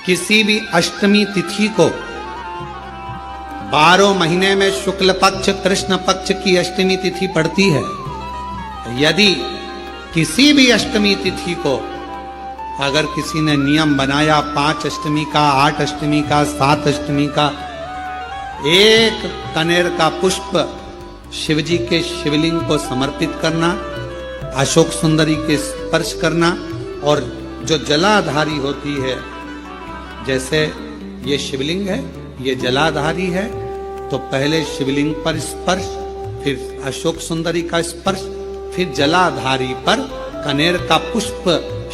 किसी भी अष्टमी तिथि को 12 महीने में शुक्ल पक्ष कृष्ण पक्ष की अष्टमी तिथि पड़ती है। यदि किसी भी अष्टमी तिथि को अगर किसी ने नियम बनाया 5 अष्टमी का, 8 अष्टमी का, 7 अष्टमी का, एक कनेर का पुष्प शिवजी के शिवलिंग को समर्पित करना, अशोक सुंदरी के स्पर्श करना, और जो जलाधारी होती है, जैसे ये शिवलिंग है, ये जलाधारी है, तो पहले शिवलिंग पर स्पर्श, फिर अशोक सुंदरी का स्पर्श, फिर जलाधारी पर कनेर का पुष्प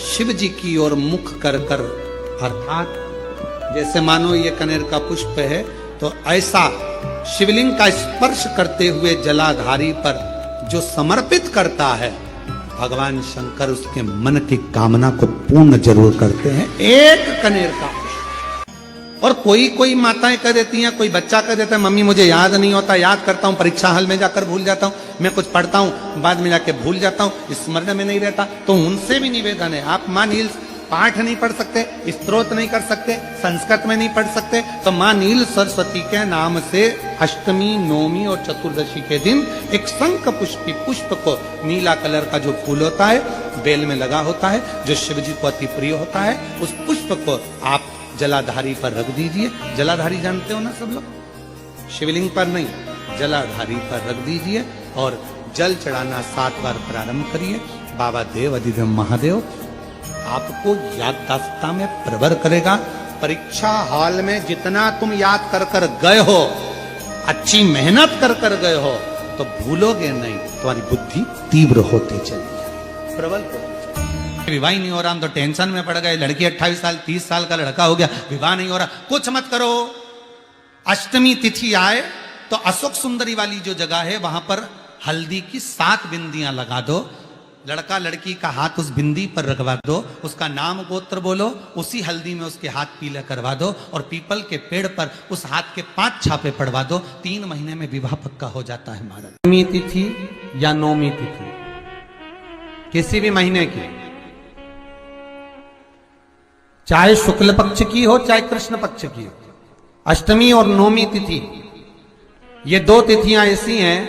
शिव जी की ओर मुख कर कर, अर्थात जैसे मानो ये कनेर का पुष्प है, तो ऐसा शिवलिंग का स्पर्श करते हुए जलाधारी पर जो समर्पित करता है, भगवान शंकर उसके मन की कामना को पूर्ण जरूर करते हैं। एक कनेर का। और कोई कोई माताएं कह देती हैं, कोई बच्चा कह देता है, मम्मी मुझे याद नहीं होता, याद करता हूं परीक्षा हॉल में जाकर भूल जाता हूं, मैं कुछ पढ़ता हूं बाद में जाके भूल जाता हूं, स्मरण में नहीं रहता। तो उनसे भी निवेदन है, आप मां नील पाठ नहीं पढ़ सकते, स्तोत्र नहीं कर सकते, संस्कृत में नहीं पढ़ सकते, तो मां नील सरस्वती के नाम से अष्टमी, नवमी और चतुर्दशी के दिन एक शंख पुष्पी पुष्प को, नीला कलर का जो फूल होता है, बेल में लगा होता है, जो शिव जी को अति प्रिय होता है, उस पुष्प को आप जलाधारी पर रख दीजिए। जलाधारी जानते हो ना सब लोग, शिवलिंग पर नहीं, जलाधारी पर रख दीजिए और जल चढ़ाना 7 बार प्रारंभ करिए। बाबा देव अधिदेव महादेव आपको याददाश्तता में प्रवर करेगा। परीक्षा हॉल में जितना तुम याद कर कर गए हो, अच्छी मेहनत कर कर गए हो, तो भूलोगे नहीं, तुम्हारी बुद्धि तीव्र होती चली प्रबल को। विवाह नहीं हो रहा, हम तो टेंशन में पड़ गए, लड़की 28 साल 30 साल का लड़का हो गया, विवाह नहीं हो रहा, कुछ मत करो। अष्टमी तिथि आए तो अशोक सुंदरी वाली जो जगह है वहां पर हल्दी की 7 बिंदियां लगा दो, लड़का लड़की का हाथ उस बिंदी पर रखवा दो, उसका नाम गोत्र बोलो, उसी हल्दी में उसके हाथ पीला करवा दो, और पीपल के पेड़ पर उस हाथ के 5 छापे पड़वा दो। 3 महीने में विवाह पक्का हो जाता है महाराज। अष्टमी तिथि या नवमी तिथि किसी भी महीने की, चाहे शुक्ल पक्ष की हो चाहे कृष्ण पक्ष की हो, अष्टमी और नवमी तिथि ये 2 तिथियां ऐसी हैं,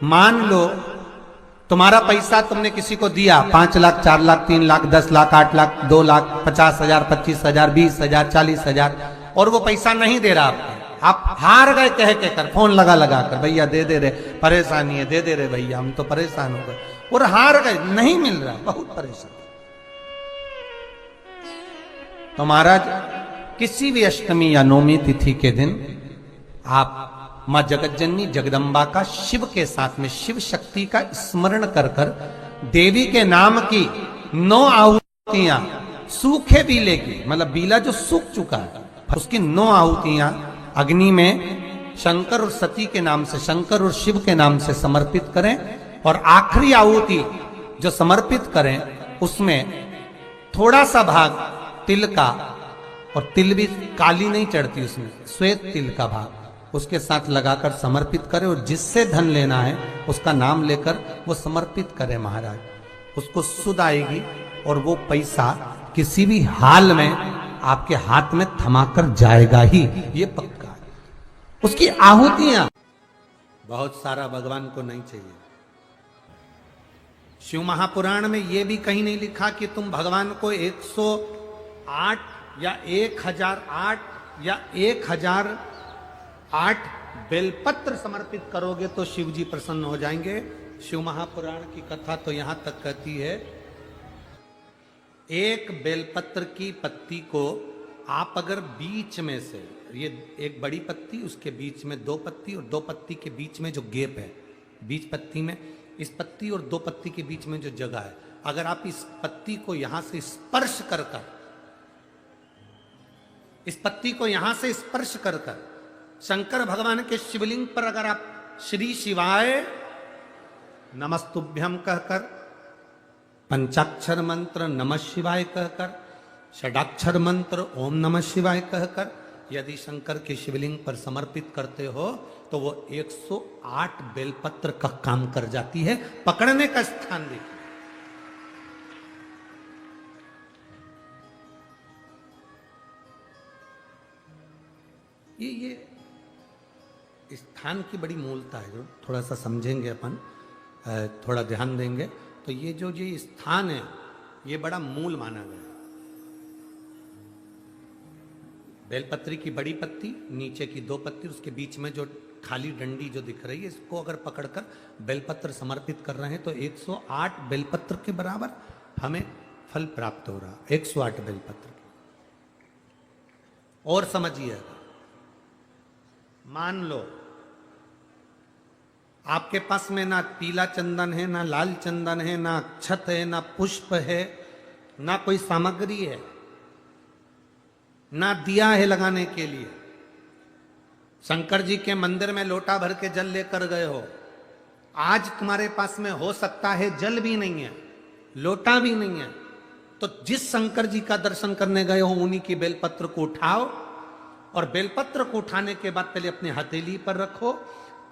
मान लो तुम्हारा पैसा तुमने किसी को दिया, 5 लाख 4 लाख 3 लाख 10 लाख 8 लाख 2 लाख 50,000 25,000 20,000 40,000, और वो पैसा नहीं दे रहा आपको, आप हार गए कह के कर, फोन लगा लगा कर, भैया दे दे रहे, परेशानी है, दे दे रहे भैया, हम तो परेशान हो गए, और हार गए, नहीं मिल रहा, बहुत परेशान। तो महाराज किसी भी अष्टमी या नवमी तिथि के दिन आप मां जगतजननी जगदम्बा का शिव के साथ में, शिव शक्ति का स्मरण कर कर, देवी के नाम की 9 आहुतियां, सूखे बीले की, मतलब बीला जो सूख चुका है, उसकी 9 आहुतियां अग्नि में शंकर और सती के नाम से, शंकर और शिव के नाम से समर्पित करें, और आखिरी आहुति जो समर्पित करें उसमें थोड़ा सा भाग तिल का, और तिल भी काली नहीं चढ़ती उसमें, श्वेत तिल का भाग उसके साथ लगाकर समर्पित करें, और जिससे धन लेना है उसका नाम लेकर वो समर्पित करें महाराज, उसको सुध आएगी, और वो पैसा किसी भी हाल में आपके हाथ में थमाकर जाएगा ही, ये पक्का है। उसकी आहुतियां बहुत सारा भगवान को नहीं चाहिए। शिव महापुराण में ये भी कहीं नहीं लिखा कि तुम भगवान को 108 या 1008 या 1008 बेलपत्र समर्पित करोगे तो शिव जी प्रसन्न हो जाएंगे। शिव महापुराण की कथा तो यहां तक कहती है, एक बेलपत्र की पत्ती को आप अगर बीच में से, ये एक बड़ी पत्ती, उसके बीच में 2 पत्ती, और 2 पत्ती के बीच में जो गैप है, बीच पत्ती में, इस पत्ती और 2 पत्ती के बीच में जो जगह है, अगर आप इस पत्ती को यहां से स्पर्श कर कर, इस पत्ती को यहां से स्पर्श कर कर शंकर भगवान के शिवलिंग पर अगर आप श्री शिवाय नमस्तुभ्यम कहकर, पंचाक्षर मंत्र नमः शिवाय कहकर, षडाक्षर मंत्र ओम नमः शिवाय कहकर यदि शंकर के शिवलिंग पर समर्पित करते हो, तो वो 108 बेलपत्र का काम कर जाती है। पकड़ने का स्थान देखिए, ये स्थान की बड़ी मूलता है, जो थोड़ा सा समझेंगे अपन, थोड़ा ध्यान देंगे तो ये जो ये स्थान है ये बड़ा मूल माना गया। बेलपत्री की बड़ी पत्ती, नीचे की 2 पत्ती, उसके बीच में जो खाली डंडी जो दिख रही है, इसको अगर पकड़कर बेलपत्र समर्पित कर रहे हैं तो 108 बेलपत्र के बराबर हमें फल प्राप्त हो रहा, 108 बेलपत्र के। और समझिए, मान लो आपके पास में ना पीला चंदन है, ना लाल चंदन है, ना अक्षत है, ना पुष्प है, ना कोई सामग्री है, ना दिया है लगाने के लिए। शंकर जी के मंदिर में लोटा भर के जल लेकर गए हो, आज तुम्हारे पास में हो सकता है जल भी नहीं है, लोटा भी नहीं है, तो जिस शंकर जी का दर्शन करने गए हो उन्हीं की बेलपत्र को उठाओ, और बेलपत्र को उठाने के बाद पहले अपने हथेली पर रखो,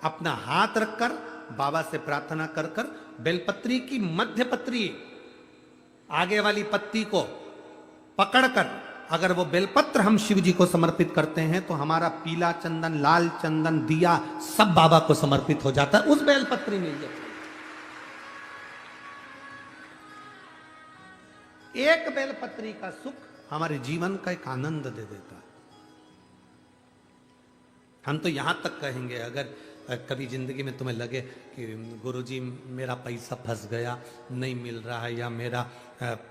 अपना हाथ रखकर बाबा से प्रार्थना कर कर बेलपत्री की मध्य पत्री, आगे वाली पत्ती को पकड़कर अगर वो बेलपत्र हम शिव जी को समर्पित करते हैं तो हमारा पीला चंदन, लाल चंदन, दिया सब बाबा को समर्पित हो जाता है, उस बेलपत्री मिल जाती है। एक बेलपत्री का सुख हमारे जीवन का एक आनंद दे देता है। हम तो यहां तक कहेंगे, अगर कभी जिंदगी में तुम्हें लगे कि गुरुजी मेरा पैसा फंस गया, नहीं मिल रहा है, या मेरा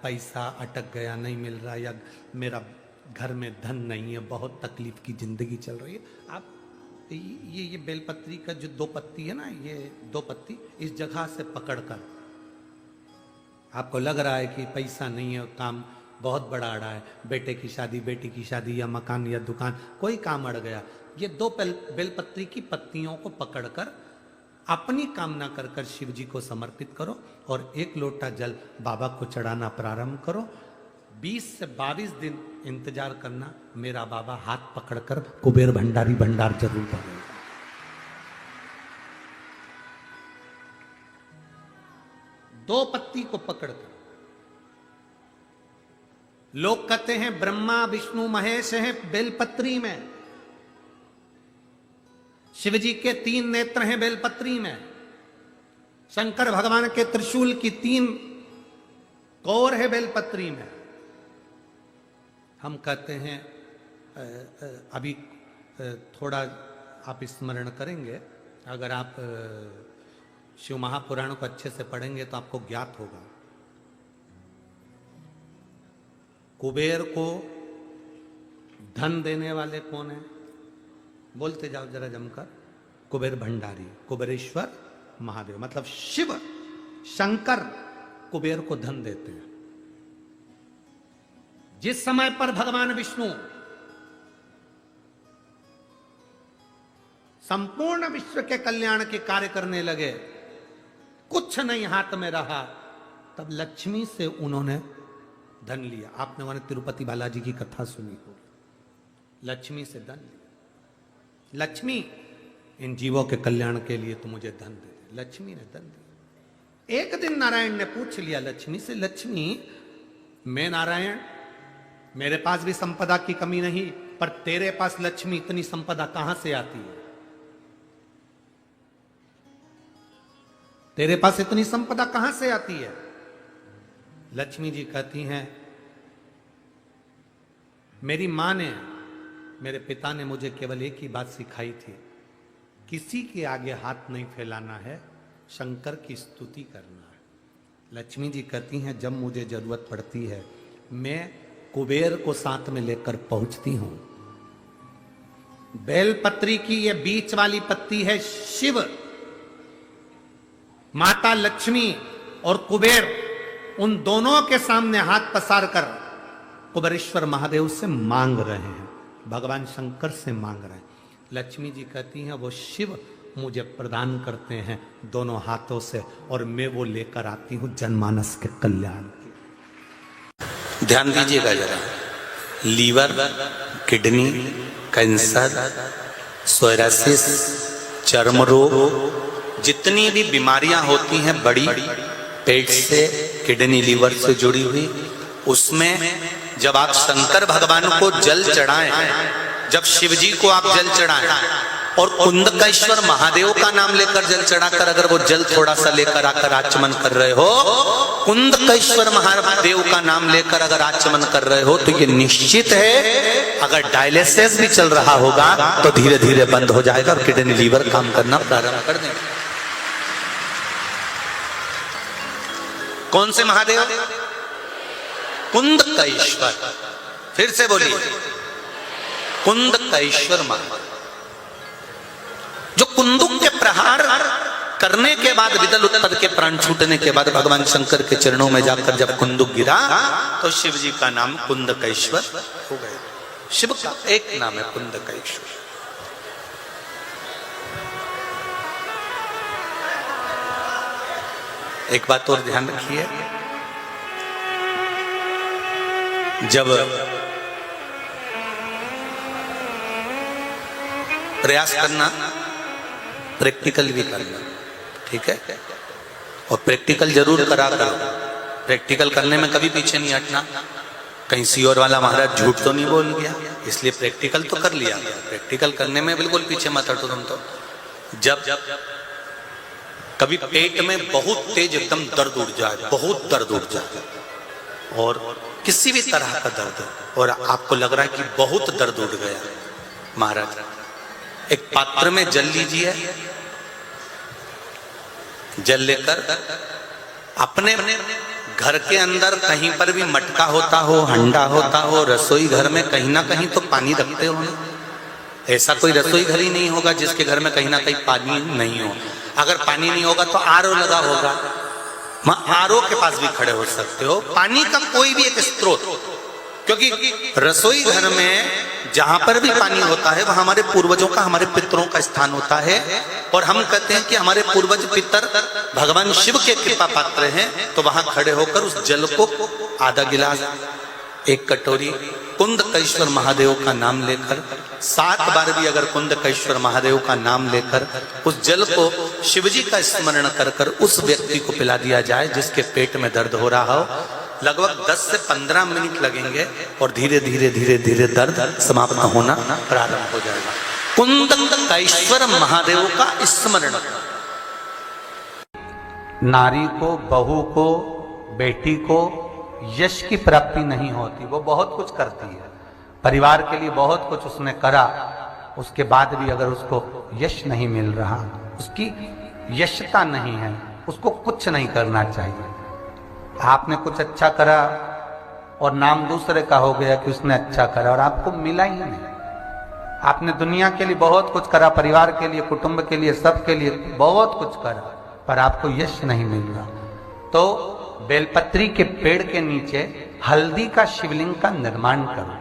पैसा अटक गया, नहीं मिल रहा, या मेरा घर में धन नहीं है, बहुत तकलीफ की जिंदगी चल रही है, आप ये बेलपत्री का जो 2 पत्ती है ना, ये 2 पत्ती इस जगह से पकड़कर, आपको लग रहा है कि पैसा नहीं है, काम बहुत बड़ा अड़ा है, बेटे की शादी, बेटी की शादी, या मकान या दुकान, कोई काम अड़ गया, ये 2 बेलपत्री की पत्तियों को पकड़कर अपनी कामना कर कर शिव जी को समर्पित करो और 1 लोटा जल बाबा को चढ़ाना प्रारंभ करो। 20 से 22 दिन इंतजार करना, मेरा बाबा हाथ पकड़कर कुबेर भंडारी भंडार जरूर भरेगा। दो पत्ती को पकड़कर, लोग कहते हैं ब्रह्मा विष्णु महेश हैं बेलपत्री में, शिव जी के 3 नेत्र हैं बेलपत्री में, शंकर भगवान के त्रिशूल की 3 कोर है बेलपत्री में। हम कहते हैं अभी थोड़ा आप स्मरण करेंगे, अगर आप शिव महापुराण को अच्छे से पढ़ेंगे तो आपको ज्ञात होगा, कुबेर को धन देने वाले कौन है? बोलते जाओ जरा जमकर, कुबेर भंडारी, कुबेरेश्वर महादेव, मतलब शिव शंकर कुबेर को धन देते हैं। जिस समय पर भगवान विष्णु संपूर्ण विश्व के कल्याण के कार्य करने लगे, कुछ नहीं हाथ में रहा, तब लक्ष्मी से उन्होंने धन लिया। आपने वहां तिरुपति बालाजी की कथा सुनी होगी, लक्ष्मी से धन लिया। लक्ष्मी, इन जीवों के कल्याण के लिए तो मुझे धन दे दे। लक्ष्मी ने धन दिया। एक दिन नारायण ने पूछ लिया लक्ष्मी से, लक्ष्मी मैं नारायण, मेरे पास भी संपदा की कमी नहीं, पर तेरे पास लक्ष्मी इतनी संपदा कहां से आती है? तेरे पास इतनी संपदा कहां से आती है? लक्ष्मी जी कहती हैं, मेरी मां ने, मेरे पिता ने मुझे केवल एक ही बात सिखाई थी, किसी के आगे हाथ नहीं फैलाना है, शंकर की स्तुति करना है। लक्ष्मी जी कहती हैं, जब मुझे जरूरत पड़ती है मैं कुबेर को साथ में लेकर पहुंचती हूं। बेलपत्री की ये बीच वाली पत्ती है शिव, माता लक्ष्मी और कुबेर, उन दोनों के सामने हाथ पसार कर कुबेरेश्वर महादेव से मांग रहे हैं, भगवान शंकर से मांग रहे हैं। लक्ष्मी जी कहती हैं, वो शिव मुझे प्रदान करते हैं दोनों हाथों से, और मैं वो लेकर आती हूं जनमानस के कल्याण के। ध्यान दीजिएगा जरा, लीवर, किडनी, कैंसर, सोरासिस, चर्म रोग, जितनी भी बीमारियां होती हैं बड़ी पेट से, किडनी लीवर से जुड़ी हुई, उसमें जब आप शंकर भगवान को जल चढ़ाएं, जब शिव जी को आप जल चढ़ाएं और कुंदकेश्वर महादेव का नाम लेकर जल चढ़ाकर अगर वो जल थोड़ा सा लेकर आकर आचमन कर रहे हो, कुंदकेश्वर महादेव का नाम लेकर अगर आचमन कर रहे हो, तो ये निश्चित है अगर डायलिसिस भी चल रहा होगा तो धीरे धीरे बंद हो जाएगा और किडनी लीवर काम करना प्रारंभ कर देंगे। कौन से महादेव? कुंदकेश्वर। फिर से बोलिए, कुंदकेश्वर महादेव। जो कुंदुक के प्रहार करने के बाद विदल उत्पद के प्राण छूटने के बाद भगवान शंकर के चरणों में जाकर जब कुंदुक गिरा तो शिव जी का नाम कुंदकेश्वर हो गया। शिव का एक नाम है कुंदकेश्वर। एक बात और ध्यान रखिए, जब प्रयास करना, प्रैक्टिकल भी करना, ठीक है? और प्रैक्टिकल जरूर करा करो। प्रैक्टिकल करने में कभी पीछे नहीं हटना। कहीं सीओर वाला महाराज झूठ तो नहीं बोल गया, इसलिए प्रैक्टिकल तो कर लिया। प्रैक्टिकल करने में बिल्कुल पीछे मत हटो तुम तो। जब कभी पेट में बहुत तेज एकदम दर्द उठ जाए, बहुत दर्द उठ जाए, और किसी भी तरह का दर्द, और आपको लग रहा है कि बहुत दर्द उठ गया, महाराज एक पात्र में जल लीजिए। जल लेकर अपने घर के अंदर कहीं पर भी मटका होता हो, हंडा होता हो, रसोई घर में कहीं ना कहीं तो पानी रखते हो ना। ऐसा कोई रसोई घर ही नहीं होगा जिसके घर में कहीं ना कहीं पानी नहीं हो। अगर पानी नहीं होगा तो आरओ लगा होगा, वहां आरओ के पास भी खड़े हो सकते हो। पानी का कोई भी एक स्रोत, क्योंकि रसोई घर में जहां पर भी पानी होता है वह हमारे पूर्वजों का, हमारे पितरों का स्थान होता है। और हम कहते हैं कि हमारे पूर्वज पितर भगवान शिव के कृपा पात्र हैं, तो वहां खड़े होकर उस जल को आधा गिलास, एक कटोरी कुंदकेश्वर महादेव का नाम लेकर 7 बार भी अगर कुंदकेश्वर महादेव का नाम लेकर उस जल को शिवजी का स्मरण कर कर उस व्यक्ति को पिला दिया जाए जिसके पेट में दर्द हो रहा हो। लगभग 10 से 15 मिनट लगेंगे और धीरे धीरे धीरे धीरे दर्द समाप्त होना प्रारंभ हो जाएगा। कुंदकेश्वर महादेव का स्मरण। नारी को, बहू को, बेटी को यश की प्राप्ति नहीं होती। वो बहुत कुछ करती है, परिवार के लिए बहुत कुछ उसने करा, उसके बाद भी अगर उसको यश नहीं मिल रहा, उसकी यशता नहीं है, उसको कुछ नहीं करना चाहिए। आपने कुछ अच्छा करा और नाम दूसरे का हो गया कि उसने अच्छा करा और आपको मिला ही नहीं। आपने दुनिया के लिए बहुत कुछ करा, परिवार के लिए, कुटुंब के लिए, सबके लिए बहुत कुछ करा, पर आपको यश नहीं मिल रहा। तो बेलपत्री के पेड़ के नीचे हल्दी का शिवलिंग का निर्माण करो।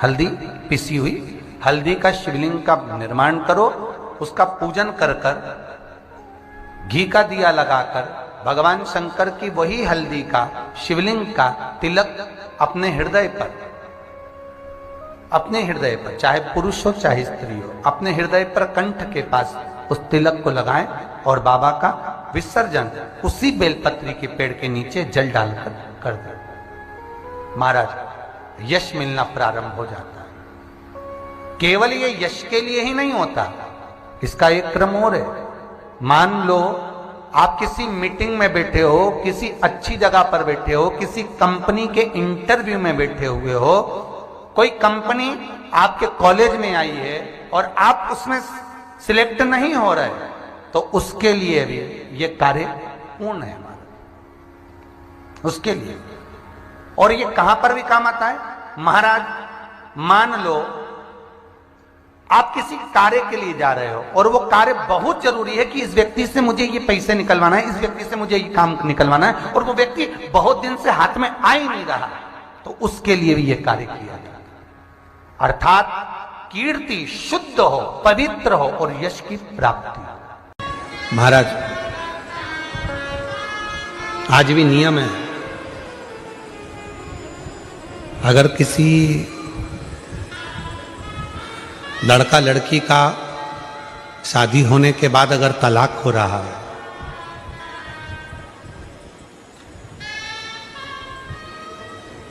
हल्दी, पिसी हुई हल्दी का शिवलिंग का निर्माण करो, उसका पूजन कर कर, घी का दिया लगाकर भगवान शंकर की वही हल्दी का शिवलिंग का तिलक अपने हृदय पर, चाहे पुरुष हो चाहे स्त्री हो, अपने हृदय पर कंठ के पास उस तिलक को लगाएं और बाबा का विसर्जन उसी बेलपत्री के पेड़ के नीचे जल डालकर कर दें। महाराज यश मिलना प्रारंभ हो जाता है। केवल ये यश के लिए ही नहीं होता, इसका एक क्रम और है। मान लो आप किसी मीटिंग में बैठे हो, किसी अच्छी जगह पर बैठे हो, किसी कंपनी के इंटरव्यू में बैठे हुए हो, कोई कंपनी आपके कॉलेज में आई है और आप उसमें सिलेक्ट नहीं हो रहे, तो उसके लिए भी ये कार्य पूर्ण है हमारा, उसके लिए। और ये कहां पर भी काम आता है महाराज। मान लो आप किसी कार्य के लिए जा रहे हो और वो कार्य बहुत जरूरी है कि इस व्यक्ति से मुझे ये पैसे निकलवाना है, इस व्यक्ति से मुझे ये काम निकलवाना है, और वो व्यक्ति बहुत दिन से हाथ में आ ही नहीं रहा, तो उसके लिए भी ये कार्य किया जाता है। अर्थात कीर्ति शुद्ध हो, पवित्र हो और यश की प्राप्ति। महाराज आज भी नियम है, अगर किसी लड़का लड़की का शादी होने के बाद अगर तलाक हो रहा है,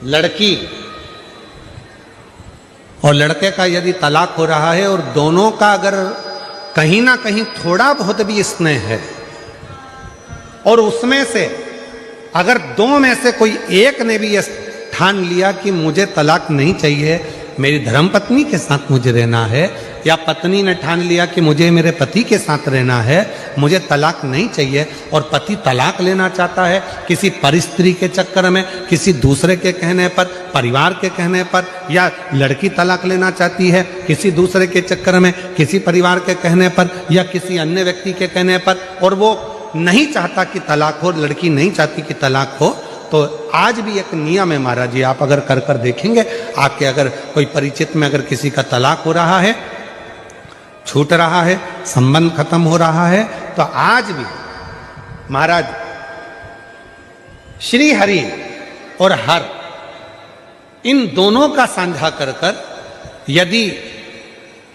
लड़की और लड़के का यदि तलाक हो रहा है और दोनों का अगर कहीं ना कहीं थोड़ा बहुत भी स्नेह है और उसमें से अगर दो में से कोई एक ने भी यह ठान लिया कि मुझे तलाक नहीं चाहिए, मेरी धर्मपत्नी के साथ मुझे रहना है, या पत्नी ने ठान लिया कि मुझे मेरे पति के साथ रहना है, मुझे तलाक नहीं चाहिए, और पति तलाक लेना चाहता है किसी परिस्त्री के चक्कर में, किसी दूसरे के कहने पर, परिवार के कहने पर, या लड़की तलाक लेना चाहती है किसी दूसरे के चक्कर में, किसी परिवार के कहने पर या किसी अन्य व्यक्ति के कहने पर, और वो नहीं चाहता कि तलाक हो, लड़की नहीं चाहती कि तलाक हो, तो आज भी एक नियम है महाराज जी, आप अगर कर कर देखेंगे, आपके अगर कोई परिचित में अगर किसी का तलाक हो रहा है, छूट रहा है, संबंध खत्म हो रहा है, तो आज भी महाराज श्री हरि और हर इन दोनों का साझा कर कर यदि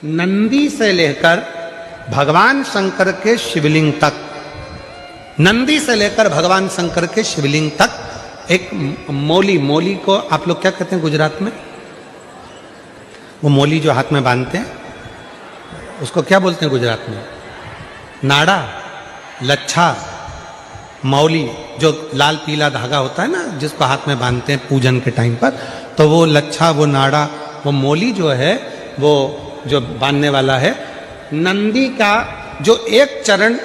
नंदी से लेकर भगवान शंकर के शिवलिंग तक, नंदी से लेकर भगवान शंकर के शिवलिंग तक एक मौली, मौली को आप लोग क्या कहते हैं गुजरात में? वो मौली जो हाथ में बांधते हैं उसको क्या बोलते हैं गुजरात में? नाड़ा, लच्छा, मौली, जो लाल पीला धागा होता है ना जिसको हाथ में बांधते हैं पूजन के टाइम पर, तो वो लच्छा, वो नाड़ा, वो मौली जो है वो जो बांधने वाला है, नंदी का जो एक चरण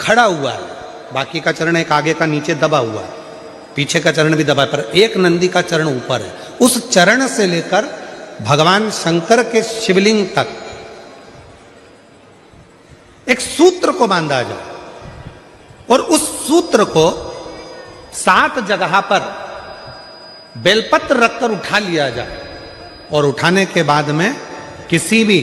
खड़ा हुआ है, बाकी का चरण एक आगे का नीचे दबा हुआ है, पीछे का चरण भी दबा है, पर एक नंदी का चरण ऊपर है, उस चरण से लेकर भगवान शंकर के शिवलिंग तक एक सूत्र को बांधा जाए और उस सूत्र को 7 जगह पर बेलपत्र रखकर उठा लिया जाए, और उठाने के बाद में किसी भी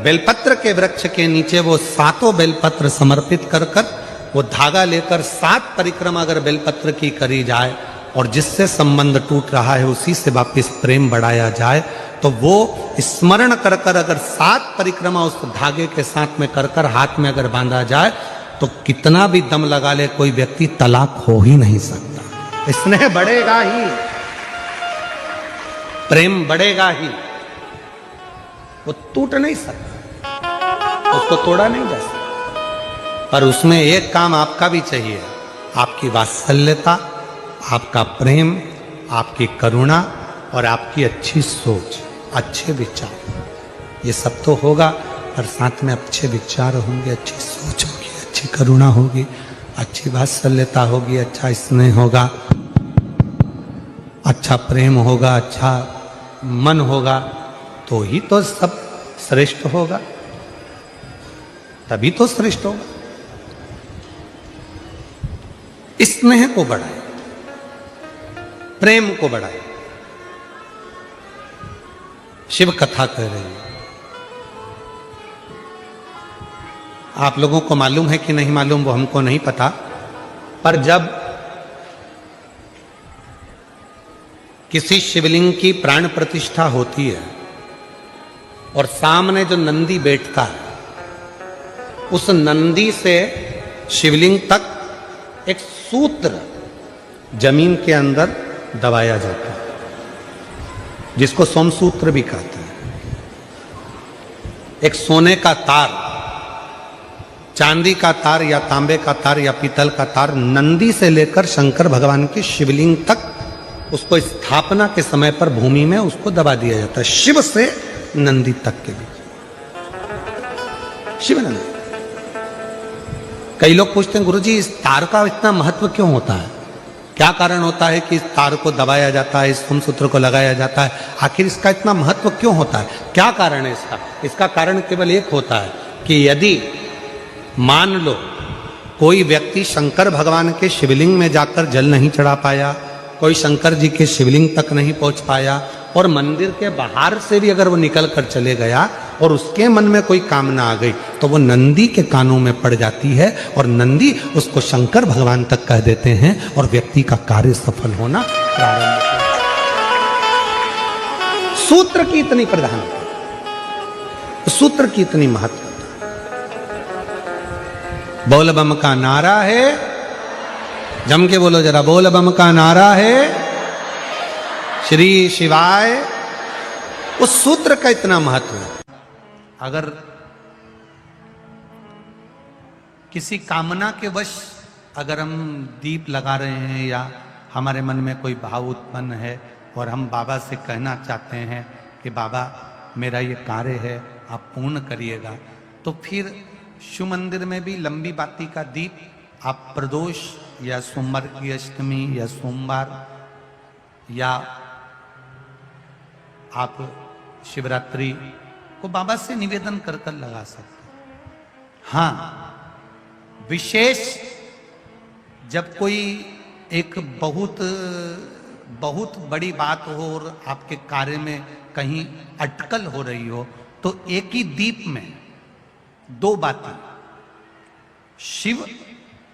बेलपत्र के वृक्ष के नीचे वो 7 बेलपत्र समर्पित कर कर वो धागा लेकर 7 परिक्रमा अगर बेलपत्र की करी जाए और जिससे संबंध टूट रहा है उसी से वापिस प्रेम बढ़ाया जाए, तो वो स्मरण कर कर अगर 7 परिक्रमा उस धागे के साथ में कर कर हाथ में अगर बांधा जाए, तो कितना भी दम लगा ले कोई व्यक्ति तलाक हो ही नहीं सकता। स्नेह बढ़ेगा ही, प्रेम बढ़ेगा ही, वो टूट नहीं सकता, उसको तोड़ा नहीं जा सकता। पर उसमें एक काम आपका भी चाहिए, आपकी वात्सल्यता, आपका प्रेम, आपकी करुणा और आपकी अच्छी सोच, अच्छे विचार, ये सब तो होगा, पर साथ में अच्छे विचार होंगे, अच्छी सोच होगी, अच्छी करुणा होगी, अच्छी वात्सल्यता होगी, अच्छा स्नेह होगा, अच्छा प्रेम होगा, अच्छा मन होगा, तो ही तो सब श्रेष्ठ होगा, तभी तो श्रेष्ठ होगा। स्नेह को बढ़ाए, प्रेम को बढ़ाए। शिव कथा कह रही है, आप लोगों को मालूम है कि नहीं मालूम वो हमको नहीं पता, पर जब किसी शिवलिंग की प्राण प्रतिष्ठा होती है और सामने जो नंदी बैठता है, उस नंदी से शिवलिंग तक एक सूत्र जमीन के अंदर दबाया जाता है, जिसको सोमसूत्र भी कहते हैं। एक सोने का तार, चांदी का तार या तांबे का तार या पीतल का तार नंदी से लेकर शंकर भगवान के शिवलिंग तक उसको स्थापना के समय पर भूमि में उसको दबा दिया जाता है, शिव से नंदी तक के बीच, शिव नंदी। कई लोग पूछते हैं गुरुजी इस तार का इतना महत्व क्यों होता है, क्या कारण होता है कि इस तार को दबाया जाता है, इस सोमसूत्र को लगाया जाता है, आखिर इसका इतना महत्व क्यों होता है, क्या कारण है इसका? इसका कारण केवल एक होता है कि यदि मान लो कोई व्यक्ति शंकर भगवान के शिवलिंग में जाकर जल नहीं चढ़ा पाया, कोई शंकर जी के शिवलिंग तक नहीं पहुंच पाया, और मंदिर के बाहर से भी अगर वो निकल कर चले गया और उसके मन में कोई कामना आ गई, तो वो नंदी के कानों में पड़ जाती है और नंदी उसको शंकर भगवान तक कह देते हैं और व्यक्ति का कार्य सफल होना प्रारंभ होता है। सूत्र की इतनी प्रधानता, सूत्र की इतनी महत्वता। बोल बम का नारा है, जम के बोलो जरा, बोल बम का नारा है, श्री शिवाय उस सूत्र का इतना महत्व है। अगर किसी कामना के वश अगर हम दीप लगा रहे हैं या हमारे मन में कोई भाव उत्पन्न है और हम बाबा से कहना चाहते हैं कि बाबा मेरा ये कार्य है आप पूर्ण करिएगा, तो फिर शिव मंदिर में भी लंबी बाती का दीप आप प्रदोष या सोमवार की अष्टमी या सोमवार या आप शिवरात्रि को बाबा से निवेदन कर कर लगा सकते हैं। हाँ, विशेष जब कोई एक बहुत बड़ी बात हो और आपके कार्य में कहीं अटकल हो रही हो, तो एक ही दीप में दो बाती, शिव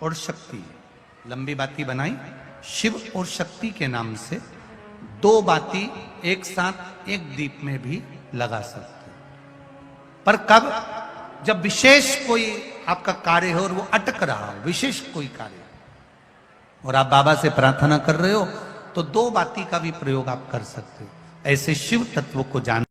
और शक्ति, लंबी बाती बनाई शिव और शक्ति के नाम से, दो बाती एक साथ एक दीप में भी लगा सकते हैं। पर कब? जब विशेष कोई आपका कार्य हो और वो अटक रहा हो, विशेष कोई कार्य, और आप बाबा से प्रार्थना कर रहे हो, तो दो बाती का भी प्रयोग आप कर सकते हो। ऐसे शिव तत्व को जान